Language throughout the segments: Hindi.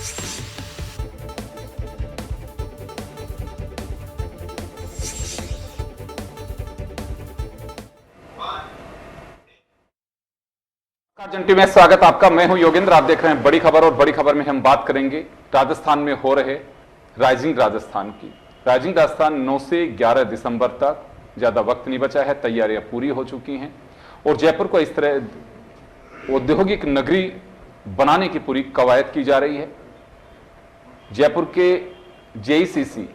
जंटी में स्वागत आपका। मैं हूं योगेंद्र। आप देख रहे हैं बड़ी खबर, और बड़ी खबर में हम बात करेंगे राजस्थान में हो रहे राइजिंग राजस्थान की। राइजिंग राजस्थान 9 से 11 दिसंबर तक, ज्यादा वक्त नहीं बचा है, तैयारियां पूरी हो चुकी हैं और जयपुर को इस तरह औद्योगिक नगरी बनाने की पूरी कवायद की जा रही है। जयपुर के जेईसीसी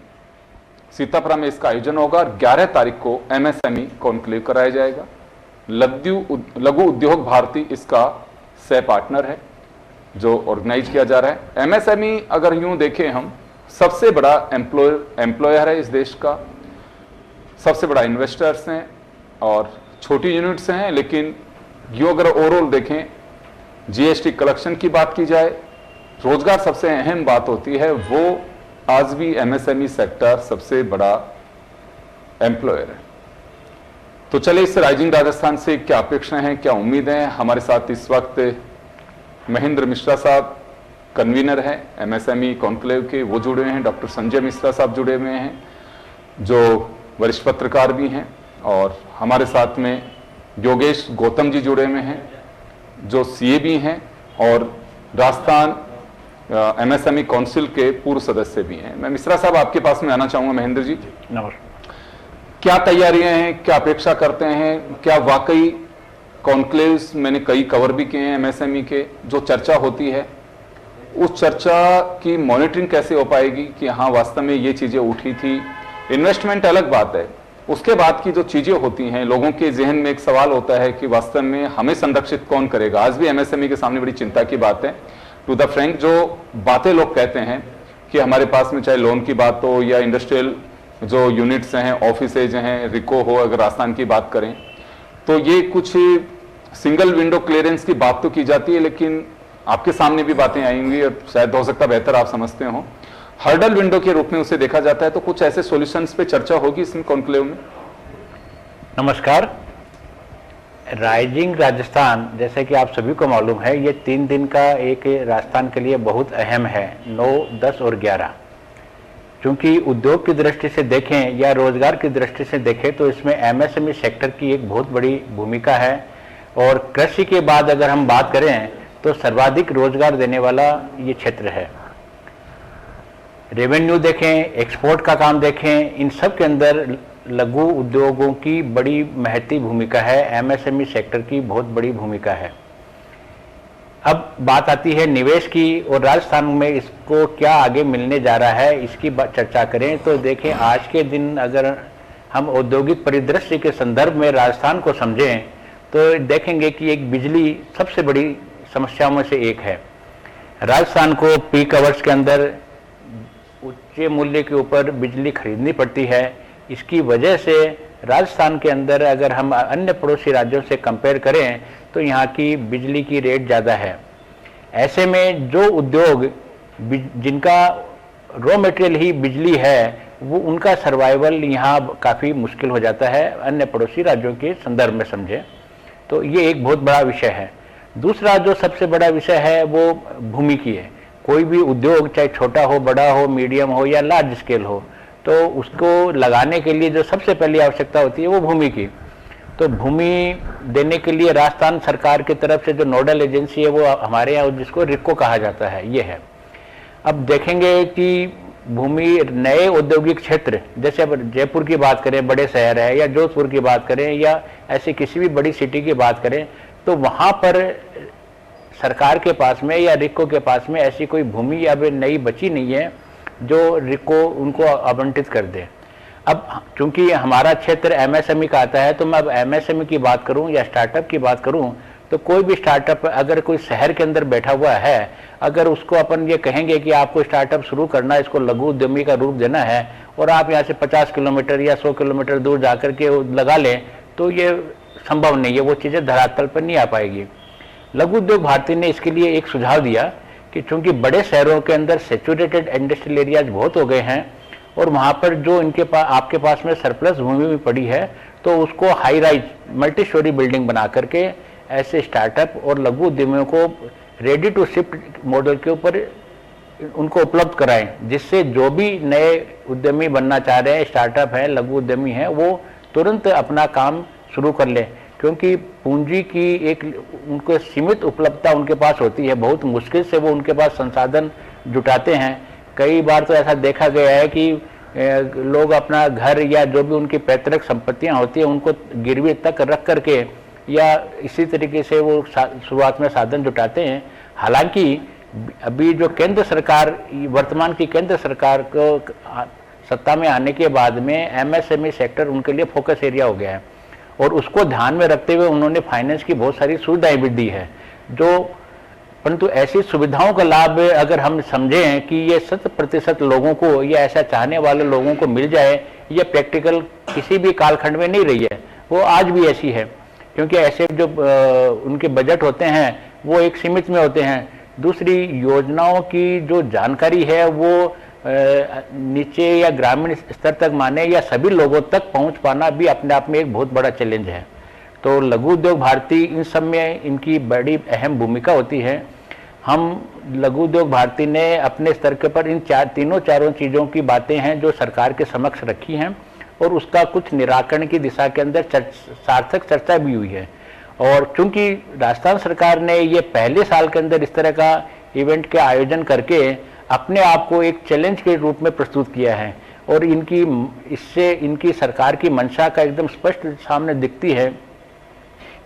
सीतापुरा में इसका आयोजन होगा और 11 तारीख को एमएसएमई कॉन्क्लेव कराया जाएगा। लघु उद्योग भारती इसका सह पार्टनर है जो ऑर्गेनाइज किया जा रहा है। एमएसएमई अगर यूं देखें हम, सबसे बड़ा एम्प्लॉयर है इस देश का, सबसे बड़ा इन्वेस्टर्स हैं और छोटी यूनिट्स हैं। लेकिन यूं अगर ओवरऑल देखें, जीएसटी कलेक्शन की बात की जाए, रोजगार सबसे अहम बात होती है, वो आज भी एमएसएमई सेक्टर सबसे बड़ा एम्प्लॉयर है। तो चले इस राइजिंग राजस्थान से क्या अपेक्षाएं हैं, क्या उम्मीदें हैं। हमारे साथ इस वक्त महेंद्र मिश्रा साहब कन्वीनर हैं एमएसएमई कॉन्क्लेव के, वो जुड़े हुए हैं। डॉक्टर संजय मिश्रा साहब जुड़े हुए हैं जो वरिष्ठ पत्रकार भी हैं, और हमारे साथ में योगेश गौतम जी जुड़े हुए हैं जो सीए भी हैं और राजस्थान एमएसएमई काउंसिल के पूर्व सदस्य भी हैं। मैं मिश्रा साहब आपके पास में आना चाहूंगा। महेंद्र जी, नमस्कार। क्या तैयारियां हैं, क्या अपेक्षा करते हैं, क्या वाकई कॉन्क्लेव्स मैंने कई कवर भी किए हैं एमएसएमई के, जो चर्चा होती है उस चर्चा की मॉनिटरिंग कैसे हो पाएगी कि हाँ वास्तव में ये चीजें उठी थी। इन्वेस्टमेंट अलग बात है, उसके बाद की जो चीजें होती हैं, लोगों के जहन में एक सवाल होता है कि वास्तव में हमें संरक्षित कौन करेगा। आज भी एमएसएमई के सामने बड़ी चिंता की बात है। टू द फ्रैंक, जो बातें लोग कहते हैं कि हमारे पास में चाहे लोन की बात हो या इंडस्ट्रियल जो यूनिट्स हैं, ऑफिसेज हैं, रिको हो, अगर राजस्थान की बात करें तो ये कुछ सिंगल विंडो क्लियरेंस की बात तो की जाती है, लेकिन आपके सामने भी बातें आएंगी और शायद हो सकता बेहतर आप समझते हो, हर्डल विंडो के रूप में उसे देखा जाता है। तो कुछ ऐसे सॉल्यूशंस पे चर्चा होगी इसमें कॉन्क्लेव में। नमस्कार। राइजिंग राजस्थान, जैसे कि आप सभी को मालूम है, ये 3 दिन का एक राजस्थान के लिए बहुत अहम है, 9, 10 और 11। क्योंकि उद्योग की दृष्टि से देखें या रोजगार की दृष्टि से देखें तो इसमें एमएसएमई सेक्टर की एक बहुत बड़ी भूमिका है। और कृषि के बाद अगर हम बात करें तो सर्वाधिक रोजगार देने वाला ये क्षेत्र है। रेवेन्यू देखें, एक्सपोर्ट का काम देखें, इन सब के अंदर लघु उद्योगों की बड़ी महती भूमिका है, एमएसएमई सेक्टर की बहुत बड़ी भूमिका है। अब बात आती है निवेश की, और राजस्थान में इसको क्या आगे मिलने जा रहा है इसकी चर्चा करें तो देखें, आज के दिन अगर हम औद्योगिक परिदृश्य के संदर्भ में राजस्थान को समझें तो देखेंगे कि एक बिजली सबसे बड़ी समस्याओं में से एक है। राजस्थान को पीक आवर्स के अंदर उच्च मूल्य के ऊपर बिजली खरीदनी पड़ती है। इसकी वजह से राजस्थान के अंदर अगर हम अन्य पड़ोसी राज्यों से कंपेयर करें तो यहाँ की बिजली की रेट ज़्यादा है। ऐसे में जो उद्योग जिनका रॉ मटेरियल ही बिजली है, वो उनका सर्वाइवल यहाँ काफ़ी मुश्किल हो जाता है अन्य पड़ोसी राज्यों के संदर्भ में समझें तो ये एक बहुत बड़ा विषय है। दूसरा जो सबसे बड़ा विषय है वो भूमि की है। कोई भी उद्योग चाहे छोटा हो, बड़ा हो, मीडियम हो या लार्ज स्केल हो, तो उसको लगाने के लिए जो सबसे पहली आवश्यकता होती है वो भूमि की। तो भूमि देने के लिए राजस्थान सरकार की तरफ से जो नोडल एजेंसी है वो हमारे यहाँ जिसको रिको कहा जाता है, ये है। अब देखेंगे कि भूमि नए औद्योगिक क्षेत्र, जैसे अब जयपुर की बात करें, बड़े शहर है, या जोधपुर की बात करें या ऐसी किसी भी बड़ी सिटी की बात करें, तो वहाँ पर सरकार के पास में या रिको के पास में ऐसी कोई भूमि अब नई बची नहीं है जो रिको उनको आवंटित कर दे। अब चूंकि हमारा क्षेत्र एमएसएमई का आता है तो मैं अब एमएसएमई की बात करूं या स्टार्टअप की बात करूं तो कोई भी स्टार्टअप अगर कोई शहर के अंदर बैठा हुआ है, अगर उसको अपन ये कहेंगे कि आपको स्टार्टअप शुरू करना है, इसको लघु उद्यमी का रूप देना है और आप यहाँ से 50 किलोमीटर या 100 किलोमीटर दूर जाकर के लगा लें, तो ये संभव नहीं है, वो चीज़ें धरातल पर नहीं आ पाएगी। लघु उद्योग भारती ने इसके लिए एक सुझाव दिया कि चूंकि बड़े शहरों के अंदर सेचुरेटेड इंडस्ट्रियल एरियाज बहुत हो गए हैं और वहाँ पर जो इनके पास आपके पास में सरप्लस भूमि भी पड़ी है, तो उसको high rise multi storey building बना करके ऐसे स्टार्टअप और लघु उद्यमियों को रेडी टू शिफ्ट मॉडल के ऊपर उनको उपलब्ध कराएं, जिससे जो भी नए उद्यमी बनना चाह रहे हैं, स्टार्टअप है, लघु उद्यमी है, वो तुरंत अपना काम शुरू कर लें। क्योंकि पूंजी की एक उनको सीमित उपलब्धता उनके पास होती है, बहुत मुश्किल से वो उनके पास संसाधन जुटाते हैं। कई बार तो ऐसा देखा गया है कि लोग अपना घर या जो भी उनकी पैतृक संपत्तियां होती हैं उनको गिरवी तक रख करके या इसी तरीके से वो शुरुआत में साधन जुटाते हैं। हालांकि अभी जो केंद्र सरकार, वर्तमान की केंद्र सरकार को सत्ता में आने के बाद में एमएसएमई सेक्टर उनके लिए फोकस एरिया हो गया है और उसको ध्यान में रखते हुए उन्होंने फाइनेंस की बहुत सारी सुविधाएं भी दी है। परंतु ऐसी सुविधाओं का लाभ अगर हम समझें कि ये 100% लोगों को या ऐसा चाहने वाले लोगों को मिल जाए, ये प्रैक्टिकल किसी भी कालखंड में नहीं रही है, वो आज भी ऐसी है। क्योंकि ऐसे जो उनके बजट होते हैं वो एक सीमित में होते हैं। दूसरी, योजनाओं की जो जानकारी है वो नीचे या ग्रामीण स्तर तक माने या सभी लोगों तक पहुंच पाना भी अपने आप में एक बहुत बड़ा चैलेंज है। तो लघु उद्योग भारती इन सब में इनकी बड़ी अहम भूमिका होती है। हम लघु उद्योग भारती ने अपने स्तर के पर इन चारों चीज़ों की बातें हैं जो सरकार के समक्ष रखी हैं और उसका कुछ निराकरण की दिशा के अंदर सार्थक चर्चा भी हुई है। और चूंकि राजस्थान सरकार ने ये पहले साल के अंदर इस तरह का इवेंट के आयोजन करके अपने आप को एक चैलेंज के रूप में प्रस्तुत किया है और इससे इनकी सरकार की मंशा का एकदम स्पष्ट सामने दिखती है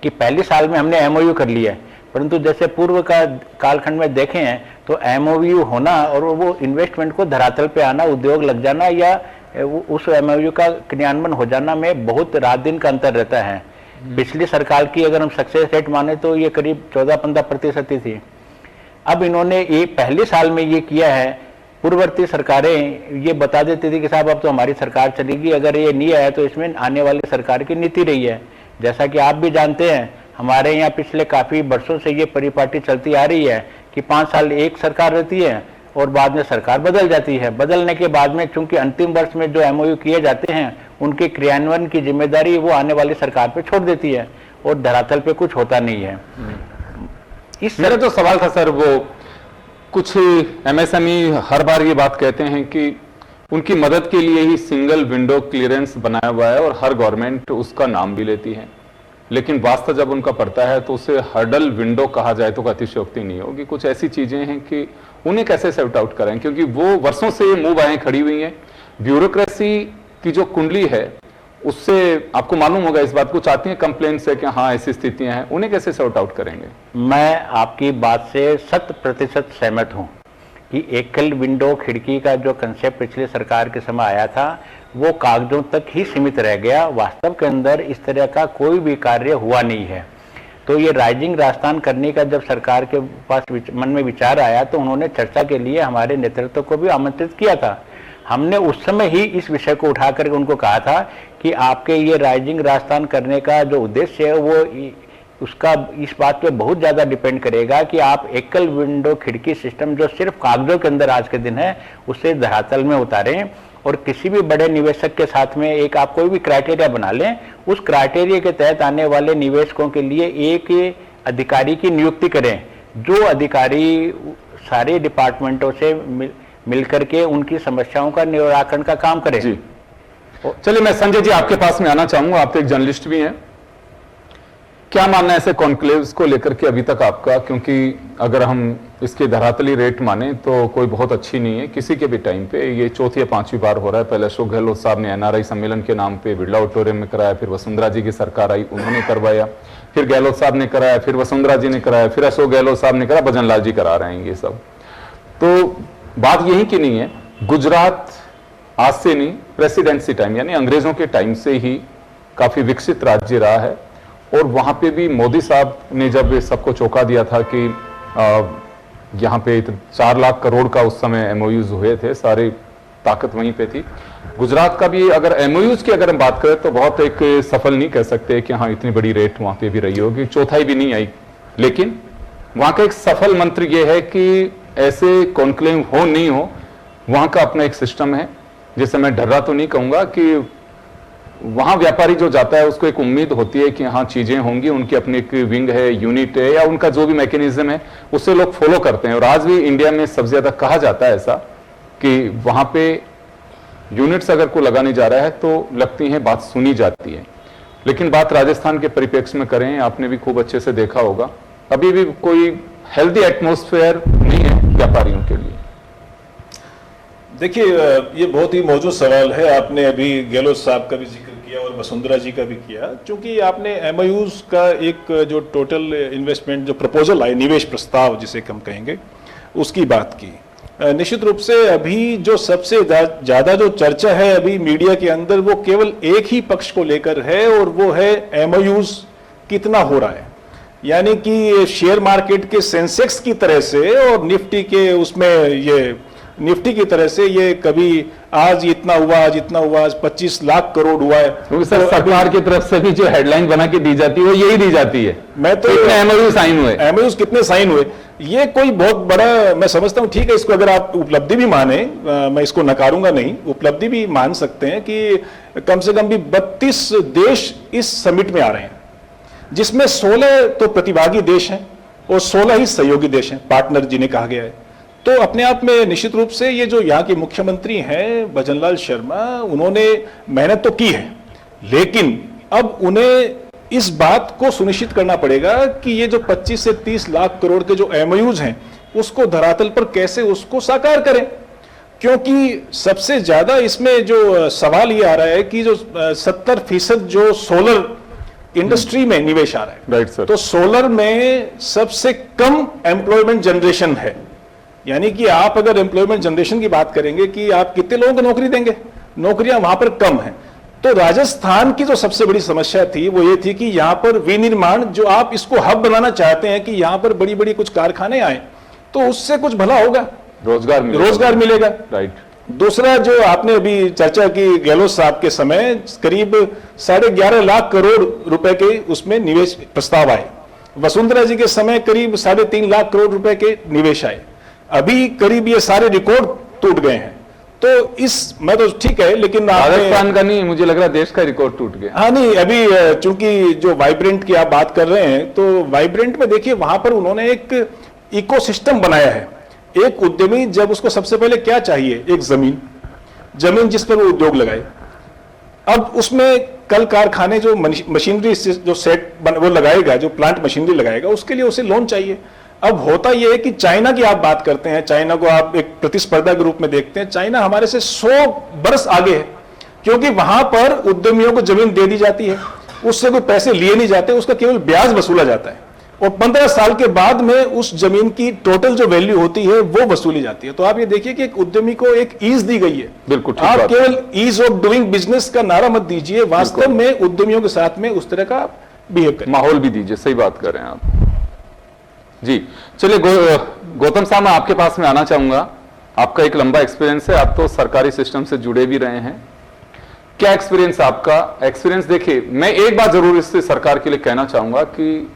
कि पहले साल में हमने एमओयू कर लिया है, परंतु जैसे पूर्व का कालखंड में देखें हैं तो एमओयू होना और वो इन्वेस्टमेंट को धरातल पे आना, उद्योग लग जाना या उस एमओयू का क्रियान्वयन हो जाना में बहुत रात दिन का अंतर रहता है। पिछली सरकार की अगर हम सक्सेस रेट माने तो ये करीब 14-15% ही थी। अब इन्होंने ये पहले साल में ये किया है। पूर्ववर्ती सरकारें ये बता देती थी कि साहब अब तो हमारी सरकार चलेगी, अगर ये नहीं आया तो इसमें आने वाली सरकार की नीति रही है। जैसा कि आप भी जानते हैं, हमारे यहाँ पिछले काफ़ी वर्षों से ये परिपाटी चलती आ रही है कि 5 साल एक सरकार रहती है और बाद में सरकार बदल जाती है। बदलने के बाद में चूंकि अंतिम वर्ष में जो एमओयू किए जाते हैं उनके क्रियान्वयन की जिम्मेदारी वो आने वाली सरकार पे छोड़ देती है और धरातल पे कुछ होता नहीं है। मेरा जो सवाल था सर, वो कुछ एमएसएमई हर बार ये बात कहते हैं कि उनकी मदद के लिए ही सिंगल विंडो क्लियरेंस बनाया हुआ है और हर गवर्नमेंट उसका नाम भी लेती है, लेकिन वास्तव जब उनका पड़ता है तो उसे हर्डल विंडो कहा जाए तो अतिशयोक्ति नहीं होगी। कुछ ऐसी चीजें हैं कि उन्हें कैसे सेट आउट करें, क्योंकि वो वर्षों से ये मुंह बाएं खड़ी हुई हैं। ब्यूरोक्रेसी की जो कुंडली है उससे आपको मालूम होगा, इस बात को चाहती हैं कंप्लेन से कि हाँ ऐसी स्थितियां हैं, उन्हें कैसे सॉर्ट आउट करेंगे? मैं आपकी बात से 100% सहमत हूं कि एकल विंडो खिड़की का जो कंसेप्ट पिछले सरकार के समय आया था वो कागजों तक ही सीमित रह गया। वास्तव के अंदर इस तरह का कोई भी कार्य हुआ नहीं है। तो ये राइजिंग राजस्थान करने का जब सरकार के पास मन में विचार आया तो उन्होंने चर्चा के लिए हमारे नेतृत्व को भी आमंत्रित किया था। हमने उस समय ही इस विषय को उठा करके उनको कहा था कि आपके ये राइजिंग राजस्थान करने का जो उद्देश्य है वो उसका इस बात पे बहुत ज़्यादा डिपेंड करेगा कि आप एकल विंडो खिड़की सिस्टम जो सिर्फ कागजों के अंदर आज के दिन है उसे धरातल में उतारें और किसी भी बड़े निवेशक के साथ में एक आप कोई भी क्राइटेरिया बना लें। उस क्राइटेरिया के तहत आने वाले निवेशकों के लिए एक अधिकारी की नियुक्ति करें जो अधिकारी सारे डिपार्टमेंटों से मिलकर के उनकी समस्याओं का निराकरण का काम करे। जी चलिए, मैं संजय जी आपके पास में आना चाहूंगा, आप तो एक जर्नलिस्ट भी हैं। क्या मानना है ऐसे कॉन्क्लेव्स को लेकर के अभी तक आपका? क्योंकि अगर हम इसके धरातली रेट माने तो कोई बहुत अच्छी नहीं है किसी के भी टाइम पे। ये चौथी या 5वीं बार हो रहा है। पहले अशोक गहलोत साहब ने एनआरआई सम्मेलन के नाम पे बिरला ऑडिटोरियम में कराया, फिर वसुंधरा जी की सरकार आई उन्होंने करवाया, फिर गहलोत साहब ने कराया, फिर वसुंधरा जी ने कराया, फिर अशोक गहलोत साहब ने कराया, भजन लाल जी करा रहे हैं। ये सब तो बात यही की नहीं है। गुजरात आज से नहीं, प्रेसिडेंसी टाइम यानी अंग्रेजों के टाइम से ही काफी विकसित राज्य रहा है और वहां पे भी मोदी साहब ने जब सबको चौंका दिया था कि यहाँ पे 4 लाख करोड़ का उस समय एमओयूज हुए थे, सारी ताकत वहीं पे थी। गुजरात का भी अगर एमओयूज की अगर हम बात करें तो बहुत एक सफल नहीं कह सकते कि हाँ इतनी बड़ी रेट वहां पे भी रही होगी, चौथाई भी नहीं आई। लेकिन वहां का एक सफल मंत्र यह है कि ऐसे कॉन्क्लेव हो नहीं हो, वहां का अपना एक सिस्टम है। जैसे मैं डर्रा तो नहीं कहूंगा कि वहां व्यापारी जो जाता है उसको एक उम्मीद होती है कि हाँ चीजें होंगी, उनकी अपनी एक विंग है, यूनिट है, या उनका जो भी मैकेनिज्म है उससे लोग फॉलो करते हैं। और आज भी इंडिया में सबसे ज्यादा कहा जाता है ऐसा कि वहां पे यूनिट्स अगर को लगाने जा रहा है तो लगती है, बात सुनी जाती है। लेकिन बात राजस्थान के परिप्रेक्ष्य में करें, आपने भी खूब अच्छे से देखा होगा, अभी भी कोई हेल्दी एटमॉस्फेयर नहीं है व्यापारियों के लिए। देखिए, ये बहुत ही मौजूद सवाल है। आपने अभी गहलोत साहब का भी जिक्र किया और वसुंधरा जी का भी किया, क्योंकि आपने एमओयूज का एक जो टोटल इन्वेस्टमेंट जो प्रपोजल आए, निवेश प्रस्ताव जिसे हम कहेंगे, उसकी बात की। निश्चित रूप से अभी जो सबसे ज्यादा जो चर्चा है अभी मीडिया के अंदर, वो केवल एक ही पक्ष को लेकर है, और वो है एमओयूज कितना हो रहा है। यानी कि शेयर मार्केट के सेंसेक्स की तरह से और निफ्टी के उसमें ये निफ्टी की तरह से ये कभी आज इतना हुआ, आज इतना हुआ, आज 25 लाख करोड़ हुआ है। तो सर सरकार की तरफ से भी जो हेडलाइन बना के दी जाती है वो यही दी जाती है, मैं तो एमओयू साइन हुए, एमओयूज कितने साइन हुए, ये कोई बहुत बड़ा मैं समझता हूं। ठीक है, इसको अगर आप उपलब्धि भी माने, मैं इसको नकारूंगा नहीं, उपलब्धि भी मान सकते हैं कि कम से कम भी 32 देश इस समिट में आ रहे हैं, जिसमें 16 तो प्रतिभागी देश हैं और 16 ही सहयोगी देश हैं, पार्टनर जिन्हें कहा गया है। तो अपने आप में निश्चित रूप से ये जो यहाँ के मुख्यमंत्री हैं भजनलाल शर्मा, उन्होंने मेहनत तो की है, लेकिन अब उन्हें इस बात को सुनिश्चित करना पड़ेगा कि ये जो 25 से 30 लाख करोड़ के जो एमओयूज हैं उसको धरातल पर कैसे उसको साकार करें। क्योंकि सबसे ज्यादा इसमें जो सवाल ये आ रहा है कि जो 70% जो सोलर इंडस्ट्री में निवेश आ रहा है, राइट सर, तो सोलर में सबसे कम एम्प्लॉयमेंट जनरेशन है। यानी कि आप अगर एम्प्लॉयमेंट जनरेशन की बात करेंगे कि आप कितने लोगों को नौकरी देंगे, नौकरियां वहां पर कम है। तो राजस्थान की जो सबसे बड़ी समस्या थी वो ये थी कि यहां पर विनिर्माण, जो आप इसको हब बनाना चाहते हैं कि यहां पर बड़ी बड़ी कुछ कारखाने आए, तो उससे कुछ भला होगा, रोजगार मिलेगा। राइट। दूसरा जो आपने अभी चर्चा की, गहलोत साहब के समय करीब 11.5 लाख करोड़ रुपए के उसमें निवेश प्रस्ताव आए, वसुंधरा जी के समय करीब 3.5 लाख करोड़ रुपए के निवेश आए, अभी करीब ये सारे रिकॉर्ड टूट गए हैं। तो इस मैं तो ठीक है, लेकिन राजस्थान का नहीं, मुझे लग रहा है देश का रिकॉर्ड टूट गया। हाँ नहीं, अभी चूंकि जो वाइब्रेंट की आप बात कर रहे हैं, तो वाइब्रेंट में देखिए वहां पर उन्होंने एक इकोसिस्टम बनाया है। एक उद्यमी जब उसको सबसे पहले क्या चाहिए, एक जमीन जिस पर वो उद्योग लगाए। अब उसमें कल कारखाने जो मशीनरी जो सेट वो लगाएगा, जो प्लांट मशीनरी लगाएगा, उसके लिए उसे लोन चाहिए। अब होता यह है कि चाइना की आप बात करते हैं, चाइना को आप एक प्रतिस्पर्धा के रूप में देखते हैं, चाइना हमारे से 100 बरस आगे है, क्योंकि वहां पर उद्यमियों को जमीन दे दी जाती है, उससे कोई पैसे लिए नहीं जाते, उसका केवल ब्याज वसूला जाता है, और 15 साल के बाद में उस जमीन की टोटल जो वैल्यू होती है वो वसूली जाती है। तो आप ये देखिए कि एक उद्यमी को एक ईज दी गई है। बिल्कुल, आप केवल ईज ऑफ डूइंग बिजनेस का नारा मत दीजिए, वास्तव में उद्यमियों के साथ में उस तरह का बिहेव करें, माहौल भी दीजिए। सही बात कर रहे हैं आप जी। चलिए गौतम साहब, मैं आपके पास में आना चाहूंगा। आपका एक लंबा एक्सपीरियंस है, आप तो सरकारी सिस्टम से जुड़े भी रहे हैं। क्या एक्सपीरियंस आपका? एक्सपीरियंस देखिए, मैं एक बात जरूर इससे सरकार के लिए कहना चाहूंगा कि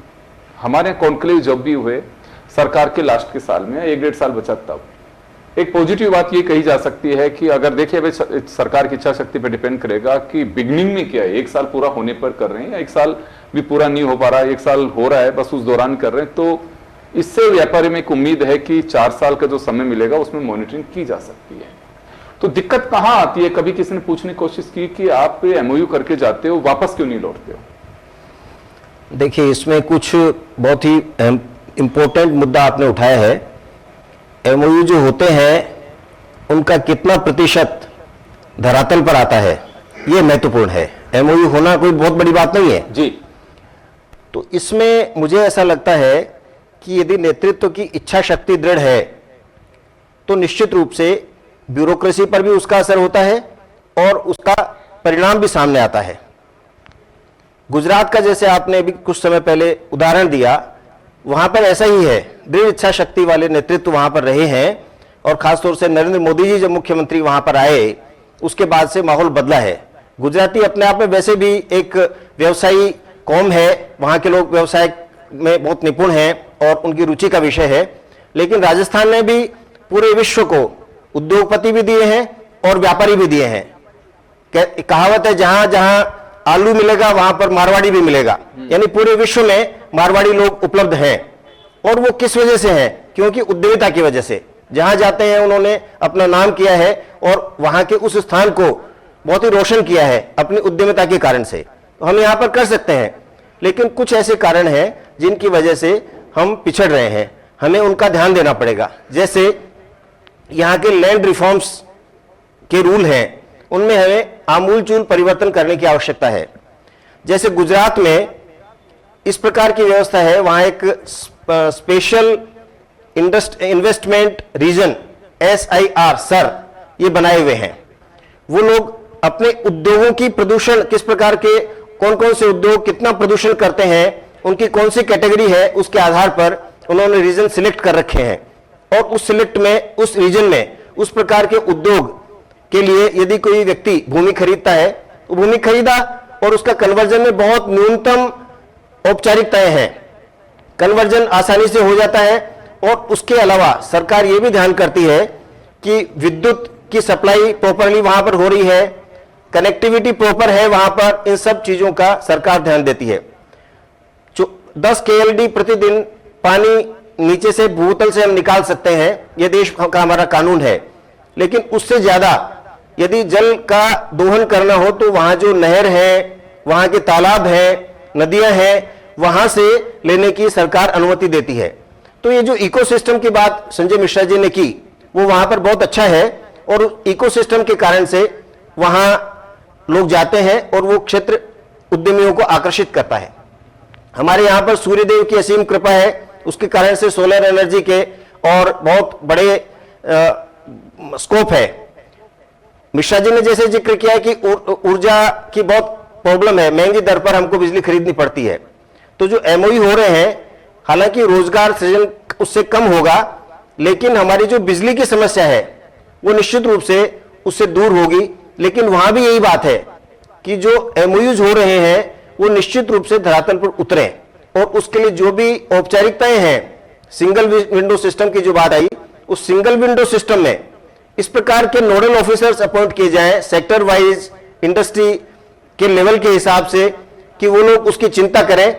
हमारे कॉन्क्लेव जब भी हुए सरकार के लास्ट के साल में, 1-1.5 साल बचा, तब एक पॉजिटिव बात ये कही जा सकती है कि अगर देखिए अभी सरकार की इच्छा शक्ति पर डिपेंड करेगा कि बिगनिंग में क्या है, 1 साल पूरा होने पर कर रहे हैं या 1 साल भी पूरा नहीं हो पा रहा है, 1 साल हो रहा है बस, उस दौरान कर रहे हैं, तो इससे व्यापारी में एक उम्मीद है कि 4 साल का जो समय मिलेगा उसमें मॉनिटरिंग की जा सकती है। तो दिक्कत कहां आती है? कभी किसी ने पूछने की कोशिश की कि आप एमओयू करके जाते हो, वापस क्यों नहीं लौटते हो? देखिए, इसमें कुछ बहुत ही इंपॉर्टेंट मुद्दा आपने उठाया है। एमओयू जो होते हैं उनका कितना प्रतिशत धरातल पर आता है, यह महत्वपूर्ण है। एमओयू होना कोई बहुत बड़ी बात नहीं है जी। तो इसमें मुझे ऐसा लगता है कि यदि नेतृत्व की इच्छा शक्ति दृढ़ है तो निश्चित रूप से ब्यूरोक्रेसी पर भी उसका असर होता है और उसका परिणाम भी सामने आता है। गुजरात का जैसे आपने अभी कुछ समय पहले उदाहरण दिया, वहां पर ऐसा ही है, दृढ़ इच्छा शक्ति वाले नेतृत्व वहां पर रहे हैं, और खासतौर से नरेंद्र मोदी जी जब मुख्यमंत्री वहां पर आए उसके बाद से माहौल बदला है। गुजराती अपने आप में वैसे भी एक व्यवसायी कौम है, वहां के लोग व्यवसाय में बहुत निपुण हैं और उनकी रुचि का विषय है, लेकिन राजस्थान ने भी पूरे विश्व को उद्योगपति भी दिए हैं और व्यापारी भी दिए हैं। कहावत है, जहां जहां आलू मिलेगा वहां पर मारवाड़ी भी मिलेगा। यानी पूरे विश्व में मारवाड़ी लोग उपलब्ध हैं। और वो किस वजह से हैं? क्योंकि उद्यमिता की वजह से। जहां जाते हैं उन्होंने अपना नाम किया है और वहां के उस स्थान को बहुत ही रोशन किया है अपनी उद्यमिता के कारण से। तो हम यहां पर कर सकते हैं, लेकिन कुछ ऐसे कारण हैं जिनकी वजह से हम पिछड़ रहे हैं, हमें उनका ध्यान देना पड़ेगा। जैसे यहां के लैंड रिफॉर्म्स के रूल हैं, उनमें हमें आमूलचूल परिवर्तन करने की आवश्यकता है। जैसे गुजरात में इस प्रकार की व्यवस्था है, वहां एक special investment region SIR sir ये बनाए हुए हैं। वो लोग अपने उद्योगों की प्रदूषण किस प्रकार के, कौन कौन से उद्योग कितना प्रदूषण करते हैं, उनकी कौन सी कैटेगरी है, उसके आधार पर उन्होंने रीजन सिलेक्ट कर रखे हैं। और उस सिलेक्ट में, उस रीजन में उस प्रकार के उद्योग के लिए यदि कोई व्यक्ति भूमि खरीदता है तो भूमि खरीदा और उसका कन्वर्जन में बहुत न्यूनतम औपचारिकताएं हैं, कन्वर्जन आसानी से हो जाता है। और उसके अलावा सरकार यह भी ध्यान करती है कि विद्युत की सप्लाई प्रॉपरली वहां पर हो रही है, कनेक्टिविटी प्रॉपर है वहां पर, इन सब चीजों का सरकार ध्यान देती है। 10 KLD प्रतिदिन पानी नीचे से भूतल से हम निकाल सकते हैं, यह देश का हमारा कानून है। लेकिन उससे ज्यादा यदि जल का दोहन करना हो तो वहां जो नहर है, वहां के तालाब है, नदियां हैं, वहां से लेने की सरकार अनुमति देती है। तो ये जो इकोसिस्टम की बात संजय मिश्रा जी ने की, वो वहां पर बहुत अच्छा है। और इकोसिस्टम के कारण से वहां लोग जाते हैं और वो क्षेत्र उद्यमियों को आकर्षित करता है। हमारे यहां पर सूर्यदेव की असीम कृपा है, उसके कारण से सोलर एनर्जी के और बहुत बड़े स्कोप है। मिश्रा जी ने जैसे जिक्र किया कि ऊर्जा की बहुत प्रॉब्लम है, महंगी दर पर हमको बिजली खरीदनी पड़ती है। तो जो MOU हो रहे हैं, हालांकि रोजगार सृजन उससे कम होगा, लेकिन हमारी जो बिजली की समस्या है वो निश्चित रूप से उससे दूर होगी। लेकिन वहां भी यही बात है कि जो MOUs हो रहे हैं वो निश्चित रूप से धरातल पर उतरे, और उसके लिए जो भी औपचारिकताएं हैं, सिंगल विंडो सिस्टम की जो बात आई, उस सिंगल विंडो सिस्टम में इस प्रकार के नोडल ऑफिसर्स अपॉइंट किए जाएं सेक्टर वाइज, इंडस्ट्री के लेवल के हिसाब से, कि वो लोग उसकी चिंता करें,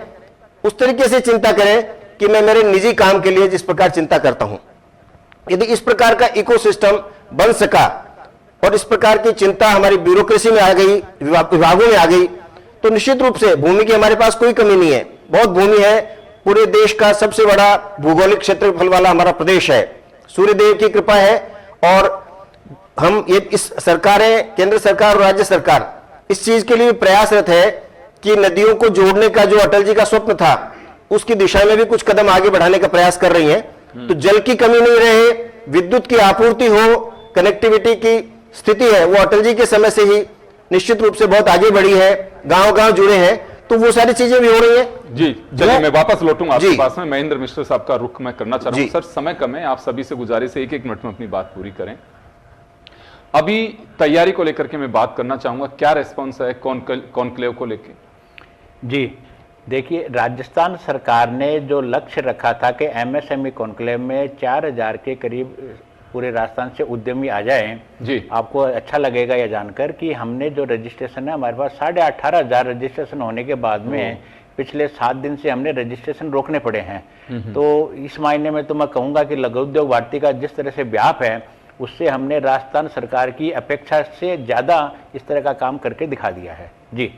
उस तरीके से चिंता करें कि मैं मेरे निजी काम के लिए जिस प्रकार चिंता करता हूं। यदि इस प्रकार का इकोसिस्टम बन सका और इस प्रकार की चिंता हमारी ब्यूरोक्रेसी में आ गई, विभागों में आ गई, तो निश्चित रूप से भूमि की हमारे पास कोई कमी नहीं है, बहुत भूमि है। पूरे देश का सबसे बड़ा भूगोलिक क्षेत्रफल वाला हमारा प्रदेश है, सूर्यदेव की कृपा है। और हम ये इस सरकारें, केंद्र सरकार और राज्य सरकार इस चीज के लिए प्रयासरत है कि नदियों को जोड़ने का जो अटल जी का स्वप्न था, उसकी दिशा में भी कुछ कदम आगे बढ़ाने का प्रयास कर रही हैं। तो जल की कमी नहीं रहे, विद्युत की आपूर्ति हो, कनेक्टिविटी की स्थिति है वो अटल जी के समय से ही निश्चित रूप से बहुत आगे बढ़ी है, गांव-गांव जुड़े हैं, तो वो सारी चीजें भी हो रही हैं। जी चलिए, मैं वापस लौटूंगा आपके जी। पास में। महेंद्र मिश्र साहब का रुख मैं करना चाह रहा हूं। जी। सर समय कम है, आप सभी से गुजारिश है 1-1 मिनट में अपनी बात पूरी करें। अभी तैयारी को लेकर के मैं बात करना चाहूंगा, क्या रेस्पॉन्स है कॉन्क्लेव को लेकर? जी देखिए, राजस्थान सरकार ने जो लक्ष्य रखा था कि MSME कॉन्क्लेव में 4000 के करीब पूरे राजस्थान से उद्यमी आ जाएं, जी आपको अच्छा लगेगा यह जानकर कि हमने जो रजिस्ट्रेशन है, हमारे पास 18,500 रजिस्ट्रेशन होने के बाद में पिछले 7 दिन से हमने रजिस्ट्रेशन रोकने पड़े हैं। तो इस मायने में तो मैं कहूँगा कि लघु उद्योग भारती का जिस तरह से व्याप है, उससे हमने राजस्थान सरकार की अपेक्षा से ज़्यादा इस तरह का काम करके दिखा दिया है। जी,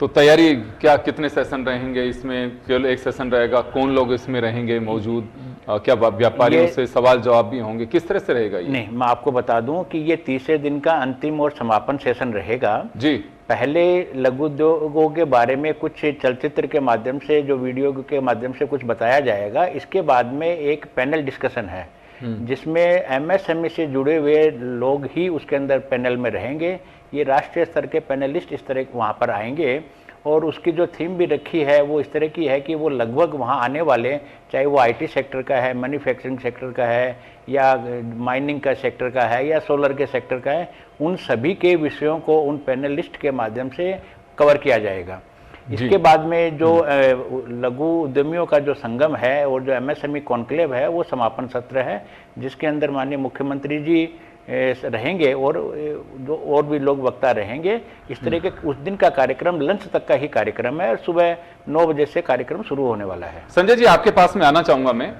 तो तैयारी क्या, कितने सेशन रहेंगे इसमें? केवल एक सेशन रहेगा? कौन लोग इसमें रहेंगे मौजूद? क्या व्यापारियों से सवाल जवाब भी होंगे? किस तरह से रहेगा ये? नहीं, मैं आपको बता दूं कि ये तीसरे दिन का अंतिम और समापन सेशन रहेगा। जी, पहले लघु उद्योगों के बारे में कुछ चलचित्र के माध्यम से, जो वीडियो के माध्यम से कुछ बताया जाएगा। इसके बाद में एक पैनल डिस्कशन है जिसमें MSME से जुड़े हुए लोग ही उसके अंदर पैनल में रहेंगे। ये राष्ट्रीय स्तर के पैनलिस्ट इस तरह वहाँ पर आएंगे, और उसकी जो थीम भी रखी है वो इस तरह की है कि वो लगभग वहाँ आने वाले, चाहे वो IT सेक्टर का है, मैन्युफैक्चरिंग सेक्टर का है, या माइनिंग का सेक्टर का है, या सोलर के सेक्टर का है, उन सभी के विषयों को उन पैनलिस्ट के माध्यम से कवर किया जाएगा। इसके बाद में जो लघु उद्यमियों का जो संगम है और जो MSME कॉन्क्लेव है, वो समापन सत्र है, जिसके अंदर माननीय मुख्यमंत्री जी रहेंगे और जो और भी लोग वक्ता रहेंगे। इस तरह के उस दिन का कार्यक्रम लंच तक का ही कार्यक्रम है और सुबह 9 बजे से कार्यक्रम शुरू होने वाला है। संजय जी, आपके पास में आना चाहूंगा मैं।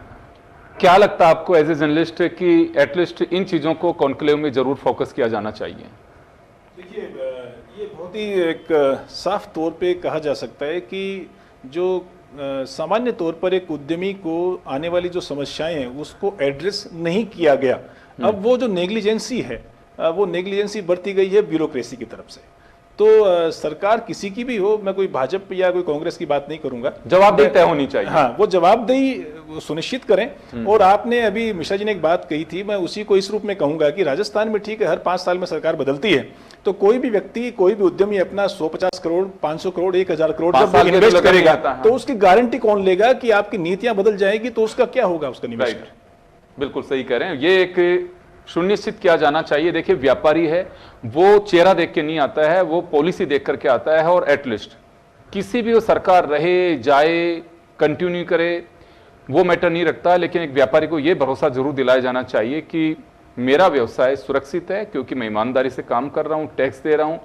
क्या लगता है आपको एज ए जर्नलिस्ट कि एटलीस्ट इन चीजों को कॉन्क्लेव में जरूर फोकस किया जाना चाहिए? देखिए, ये बहुत ही एक साफ तौर पे कहा जा सकता है कि जो सामान्य तौर पर एक उद्यमी को आने वाली जो समस्याएं हैं उसको एड्रेस नहीं किया गया। अब वो जो नेग्लिजेंसी है, वो नेग्लिजेंसी बरती गई है ब्यूरोक्रेसी की तरफ से। तो सरकार किसी की भी हो, मैं कोई भाजपा या कोई कांग्रेस की बात नहीं करूंगा, जवाबदेही तय होनी चाहिए। हाँ, वो जवाबदेही सुनिश्चित करें। और आपने अभी मिश्रा जी ने एक बात कही थी, मैं उसी को इस रूप में कहूंगा कि राजस्थान में ठीक है, हर 5 साल में सरकार बदलती है, तो कोई भी व्यक्ति, कोई भी उद्यमी अपना 150 करोड़, 500 करोड़, 1000 करोड़ जब इन्वेस्ट करेगा, तो उसकी गारंटी कौन लेगा कि आपकी नीतियां बदल जाएगी, तो उसका क्या होगा उसका निवेश? बिल्कुल सही कह रहे हैं। ये एक सुनिश्चित किया जाना चाहिए। देखिए, व्यापारी है वो चेहरा देख के नहीं आता है, वो पॉलिसी देख करके आता है। और एटलीस्ट किसी भी वो सरकार रहे जाए, कंटिन्यू करे, वो मैटर नहीं रखता, लेकिन एक व्यापारी को ये भरोसा जरूर दिलाया जाना चाहिए कि मेरा व्यवसाय सुरक्षित है क्योंकि मैं ईमानदारी से काम कर रहा हूं, टैक्स दे रहा हूं,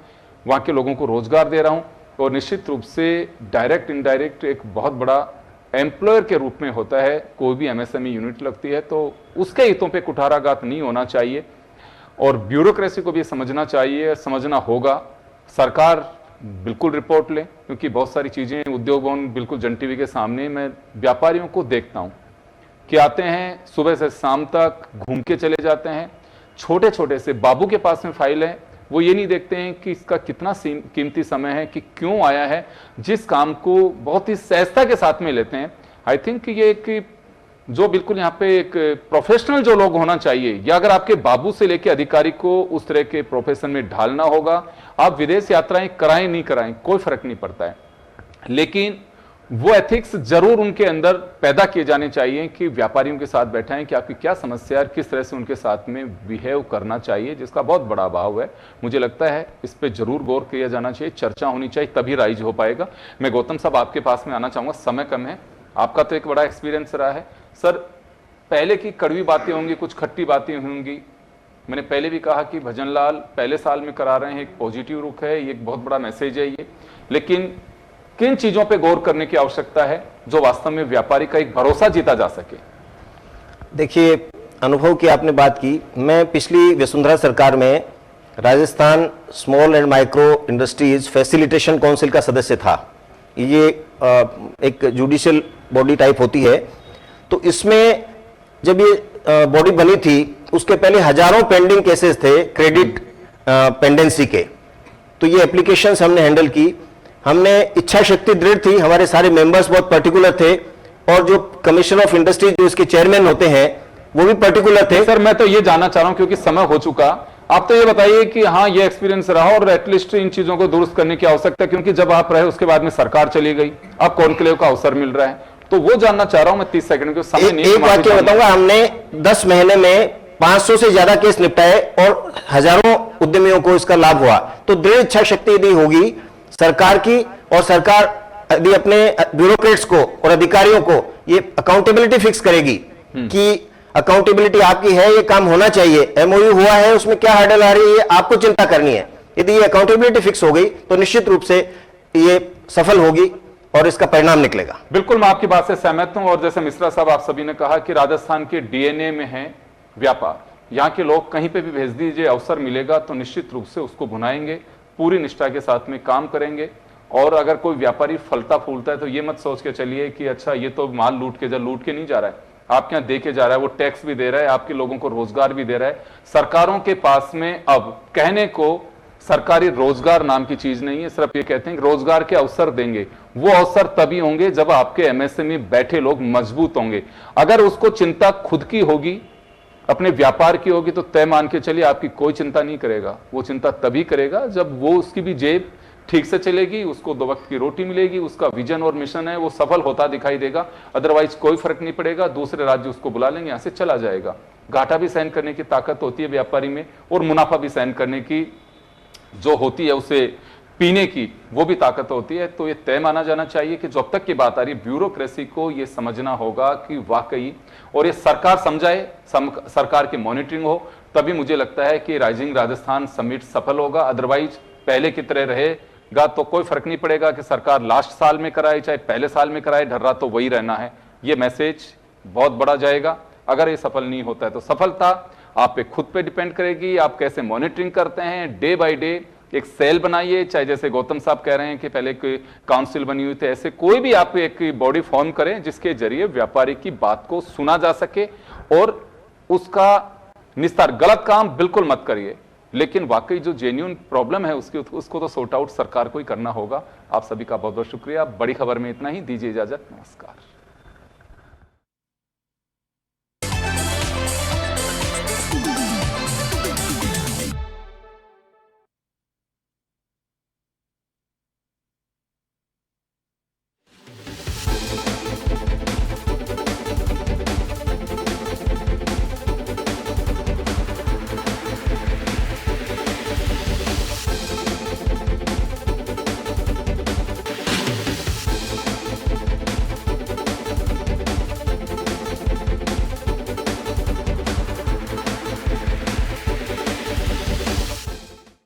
वहां के लोगों को रोजगार दे रहा हूं। और निश्चित रूप से डायरेक्ट इनडायरेक्ट एक बहुत बड़ा एम्प्लॉयर के रूप में होता है। कोई भी एमएसएमई यूनिट लगती है तो उसके हितों पे कुठाराघात नहीं होना चाहिए और ब्यूरोक्रेसी को भी समझना चाहिए, समझना होगा। सरकार बिल्कुल रिपोर्ट ले, क्योंकि बहुत सारी चीजें उद्योग भवन बिल्कुल जन टीवी के सामने मैं व्यापारियों को देखता हूं कि आते हैं सुबह से शाम तक घूम के चले जाते हैं। छोटे छोटे से बाबू के पास में फाइल है, वो ये नहीं देखते हैं कि इसका कितना कीमती समय है, कि क्यों आया है, जिस काम को बहुत ही सहजता के साथ में लेते हैं। आई थिंक ये एक जो बिल्कुल यहाँ पे एक प्रोफेशनल जो लोग होना चाहिए, या अगर आपके बाबू से लेके अधिकारी को उस तरह के प्रोफेशन में ढालना होगा। आप विदेश यात्राएं कराएं नहीं कराएं कोई फर्क नहीं पड़ता है, लेकिन वो एथिक्स जरूर उनके अंदर पैदा किए जाने चाहिए कि व्यापारियों के साथ बैठाएं कि आपकी क्या समस्या है, किस तरह से उनके साथ में बिहेव करना चाहिए, जिसका बहुत बड़ा अभाव है। मुझे लगता है इस पे जरूर गौर किया जाना चाहिए, चर्चा होनी चाहिए, तभी राइज हो पाएगा। मैं गौतम साहब आपके पास में आना चाहूंगा, समय कम है, आपका तो एक बड़ा एक्सपीरियंस रहा है सर। पहले की कड़वी बातें होंगी, कुछ खट्टी बातें होंगी। मैंने पहले भी कहा कि भजन लाल पहले साल में करा रहे हैं, एक पॉजिटिव रुख है, ये एक बहुत बड़ा मैसेज है ये। लेकिन किन चीजों पे गौर करने की आवश्यकता है जो वास्तव में व्यापारी का एक भरोसा जीता जा सके? देखिए, अनुभव की आपने बात की, मैं पिछली वसुंधरा सरकार में Rajasthan small and micro industries facilitation council का सदस्य था। ये एक जुडिशियल बॉडी टाइप होती है। तो इसमें जब ये बॉडी बनी थी, उसके पहले हजारों पेंडिंग केसेस थे क्रेडिट पेंडेंसी के। तो ये एप्लीकेशंस हमने हैंडल की, हमने इच्छा शक्ति दृढ़ थी, हमारे सारे मेंबर्स बहुत पर्टिकुलर थे, और जो कमिश्नर ऑफ इंडस्ट्री जो इसके चेयरमैन होते हैं वो भी पर्टिकुलर थे। सर, मैं तो ये जानना चाह रहा हूं क्योंकि समय हो चुका, आप तो ये बताइए कि हाँ ये एक्सपीरियंस रहा और एटलीस्ट इन चीजों को दुरुस्त करने की आवश्यकता है, क्योंकि जब आप रहे उसके बाद में सरकार चली गई, अब कॉन्क्लेव का अवसर मिल रहा है, तो वो जानना चाह रहा हूं मैं। 30 सेकंड के समय नहीं, एक वाक्य बताऊंगा। हमने 10 महीने में 500 से ज्यादा केस निपटाए और हजारों उद्यमियों को इसका लाभ हुआ। तो दृढ़ इच्छा शक्ति यदि होगी सरकार की, और सरकार यदि अपने ब्यूरोक्रेट्स को और अधिकारियों को ये अकाउंटेबिलिटी फिक्स करेगी कि अकाउंटेबिलिटी आपकी है, ये काम होना चाहिए, एमओयू हुआ है, उसमें क्या हर्डल आ रही है, ये आपको चिंता करनी है। यदि ये अकाउंटेबिलिटी फिक्स हो गई तो निश्चित रूप से ये सफल होगी और इसका परिणाम निकलेगा। बिल्कुल, मैं आपकी बात से सहमत हूं। और जैसे मिश्रा साहब आप सभी ने कहा कि राजस्थान के डीएनए में है व्यापार, यहाँ के लोग कहीं पे भी भेज दीजिए, अवसर मिलेगा तो निश्चित रूप से उसको भुनाएंगे, पूरी निष्ठा के साथ में काम करेंगे। और अगर कोई व्यापारी फलता फूलता है तो ये मत सोच के चलिए कि अच्छा ये तो माल लूट के नहीं जा रहा है, आपके यहाँ दे के जा रहा है, वो टैक्स भी दे रहा है, आपके लोगों को रोजगार भी दे रहा है। सरकारों के पास में अब कहने को सरकारी रोजगार नाम की चीज नहीं है, सिर्फ ये कहते हैं कि रोजगार के अवसर देंगे। वो अवसर तभी होंगे जब आपके एमएसएमई बैठे लोग मजबूत होंगे। अगर उसको चिंता खुद की होगी, अपने व्यापार की होगी, तो तय मान के चलिए आपकी कोई चिंता नहीं करेगा। वो चिंता तभी करेगा जब वो उसकी भी जेब ठीक से चलेगी, उसको 2 वक्त की रोटी मिलेगी, उसका विजन और मिशन है वो सफल होता दिखाई देगा। अदरवाइज कोई फर्क नहीं पड़ेगा, दूसरे राज्य उसको बुला लेंगे, यहां से चला जाएगा। घाटा भी सहन करने की ताकत होती है व्यापारी में, और मुनाफा भी सहन करने की जो होती है उसे पीने की वो भी ताकत होती है। तो ये तय माना जाना चाहिए कि जब तक की बात आ रही है ब्यूरोक्रेसी को ये समझना होगा कि वाकई, और ये सरकार समझाए, सरकार की मॉनिटरिंग हो, तभी मुझे लगता है कि राइजिंग राजस्थान समिट सफल होगा। अदरवाइज पहले की तरह रहेगा तो कोई फर्क नहीं पड़ेगा कि सरकार लास्ट साल में कराए चाहे पहले साल में कराए, ढर्रा तो वही रहना है। ये मैसेज बहुत बड़ा जाएगा। अगर ये सफल नहीं होता है तो सफलता आप पे खुद पे डिपेंड करेगी, आप कैसे मॉनिटरिंग करते हैं। डे बाय डे एक सेल बनाइए, चाहे जैसे गौतम साहब कह रहे हैं कि पहले कोई काउंसिल बनी हुई थी, ऐसे कोई भी आप एक बॉडी फॉर्म करें जिसके जरिए व्यापारी की बात को सुना जा सके और उसका निस्तार। गलत काम बिल्कुल मत करिए, लेकिन वाकई जो जेन्युइन प्रॉब्लम है उसको तो सॉर्ट आउट सरकार को ही करना होगा। आप सभी का बहुत बहुत शुक्रिया। बड़ी खबर में इतना ही, दीजिए इजाजत, नमस्कार।